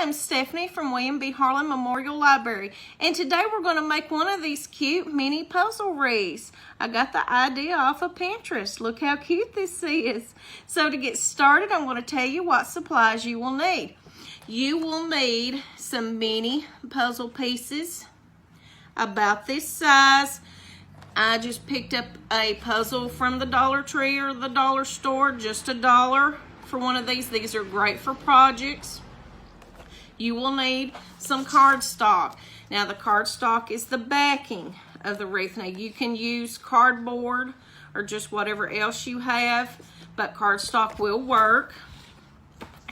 name's Stephanie from William B. Harlan Memorial Library, and today we're going to make one of these cute mini puzzle wreaths. I got the idea off of Pinterest. Look how cute this is. So to get started, I'm going to tell you what supplies you will need. You will need some mini puzzle pieces about this size. I just picked up a puzzle from the Dollar Tree or the dollar store, just $1 for one of these. These are great for projects. You will need some cardstock. Now the cardstock is the backing of the wreath. Now you can use cardboard or just whatever else you have, but cardstock will work.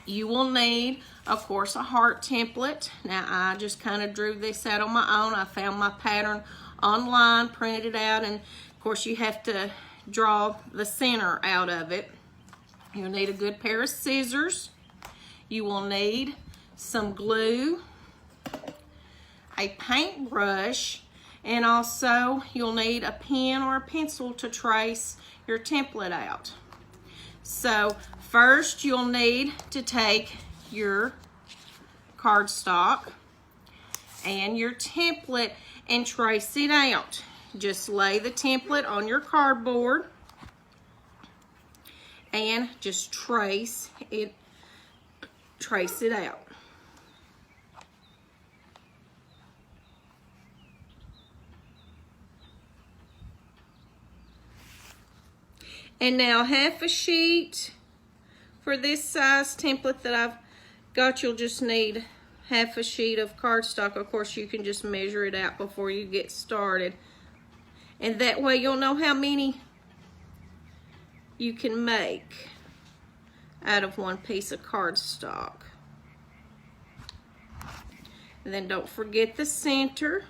You will need, of course, a heart template. Now I just kind of drew this out on my own. I found my pattern online, printed it out, and of course you have to draw the center out of it. You'll need a good pair of scissors. You will need some glue, a paintbrush, and also you'll need a pen or a pencil to trace your template out. So first you'll need to take your cardstock and your template and trace it out. Just lay the template on your cardboard and just trace it out. And now half a sheet for this size template that I've got, you'll just need half a sheet of cardstock. Of course, you can just measure it out before you get started. And that way you'll know how many you can make out of one piece of cardstock. And then don't forget the center.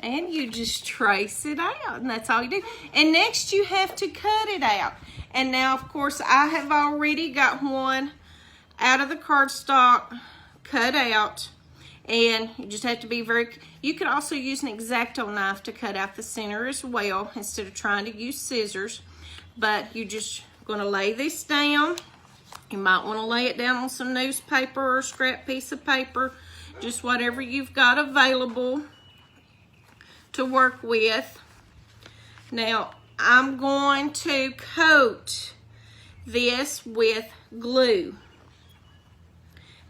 And you just trace it out, and that's all you do. And next you have to cut it out. And now, of course, I have already got one out of the cardstock cut out. And you just have to be you could also use an X-Acto knife to cut out the center as well, instead of trying to use scissors. But you're just gonna lay this down. You might wanna lay it down on some newspaper or a scrap piece of paper, just whatever you've got available to work with. Now I'm going to coat this with glue.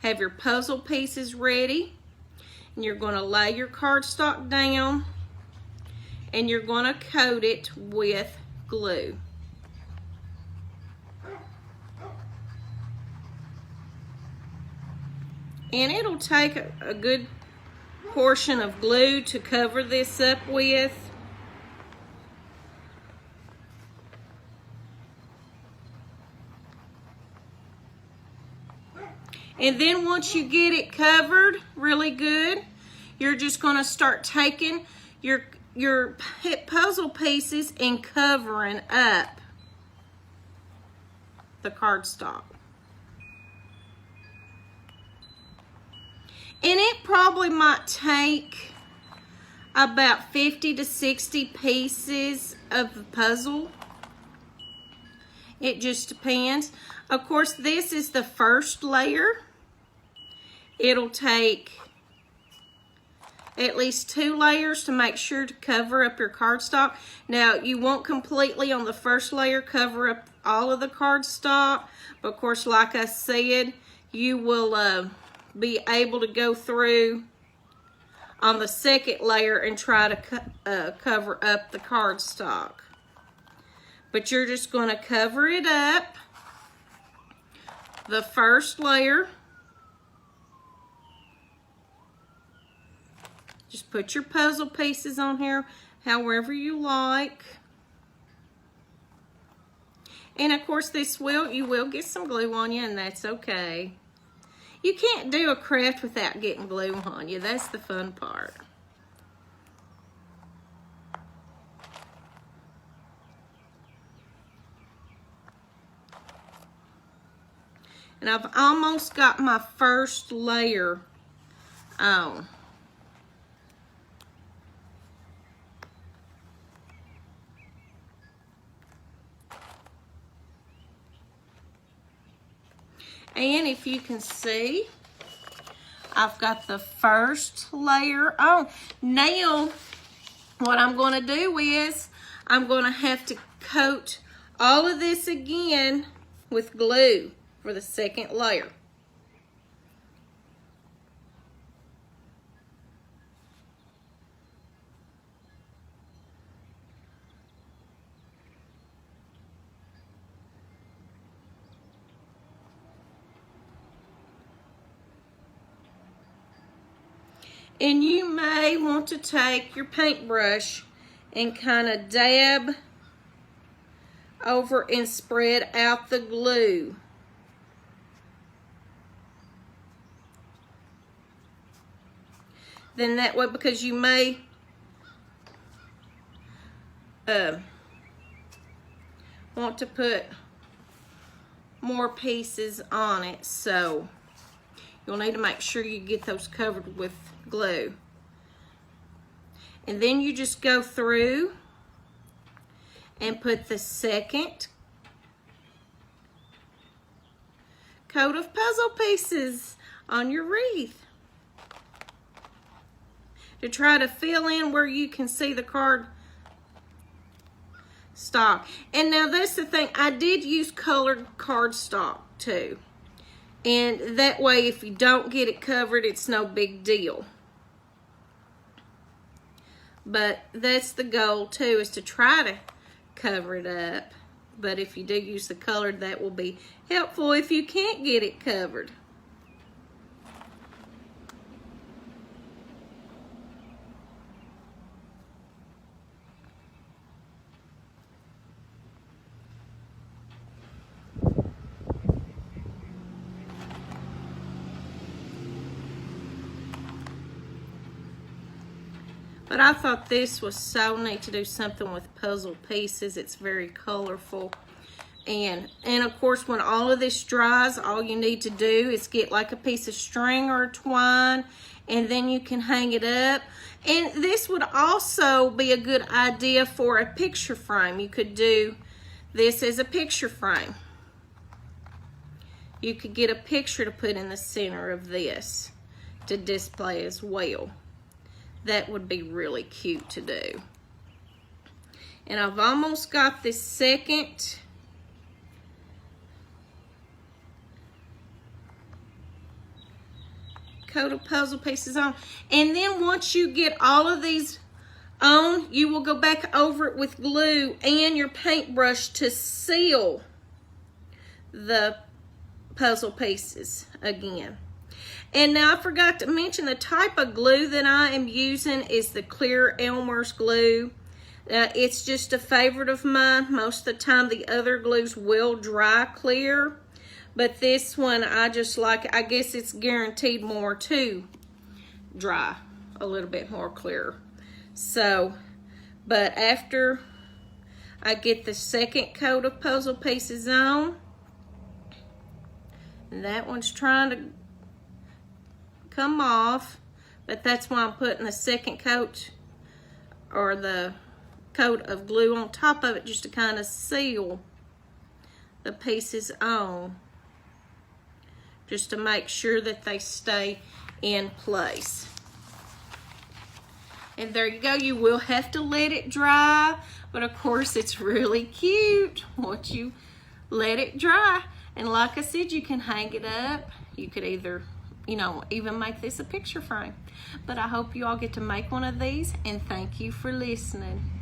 Have your puzzle pieces ready, and you're going to lay your cardstock down and you're going to coat it with glue. And it'll take a good portion of glue to cover this up with. And then once you get it covered really good, you're just going to start taking your puzzle pieces and covering up the cardstock. And it probably might take about 50 to 60 pieces of the puzzle. It just depends. Of course, this is the first layer. It'll take at least 2 layers to make sure to cover up your cardstock. Now, you won't completely on the first layer cover up all of the cardstock, but of course, like I said, you will be able to go through on the second layer and try to cover up the cardstock. But you're just going to cover it up, the first layer. Just put your puzzle pieces on here however you like. And of course you will get some glue on you, and that's okay. You can't do a craft without getting glue on you. That's the fun part. And I've almost got my first layer on. And if you can see, I've got the first layer on. Now, what I'm going to do is I'm going to have to coat all of this again with glue for the second layer. And you may want to take your paintbrush and kind of dab over and spread out the glue. Then that way, because you may want to put more pieces on it, so you'll need to make sure you get those covered with glue. And then you just go through and put the second coat of puzzle pieces on your wreath to try to fill in where you can see the card stock. And now that's the thing, I did use colored cardstock too. And that way, if you don't get it covered, it's no big deal. But that's the goal too, is to try to cover it up. But if you do use the colored, that will be helpful if you can't get it covered. But I thought this was so neat to do something with puzzle pieces. It's very colorful. And of course, when all of this dries, all you need to do is get like a piece of string or twine, and then you can hang it up. And this would also be a good idea for a picture frame. You could do this as a picture frame. You could get a picture to put in the center of this to display as well. That would be really cute to do. And I've almost got this second coat of puzzle pieces on. And then once you get all of these on, you will go back over it with glue and your paintbrush to seal the puzzle pieces again. And now I forgot to mention the type of glue that I am using is the clear Elmer's glue. It's just a favorite of mine. Most of the time the other glues will dry clear, but this one I just like. I guess it's guaranteed more to dry a little bit more clear. So, but after I get the second coat of puzzle pieces on, and that one's trying to come off, but that's why I'm putting the second coat or the coat of glue on top of it, just to kind of seal the pieces on, just to make sure that they stay in place. And there you go. You will have to let it dry, but of course it's really cute once you let it dry. And like I said, you can hang it up. You could either, you know, even make this a picture frame. But I hope you all get to make one of these, and thank you for listening.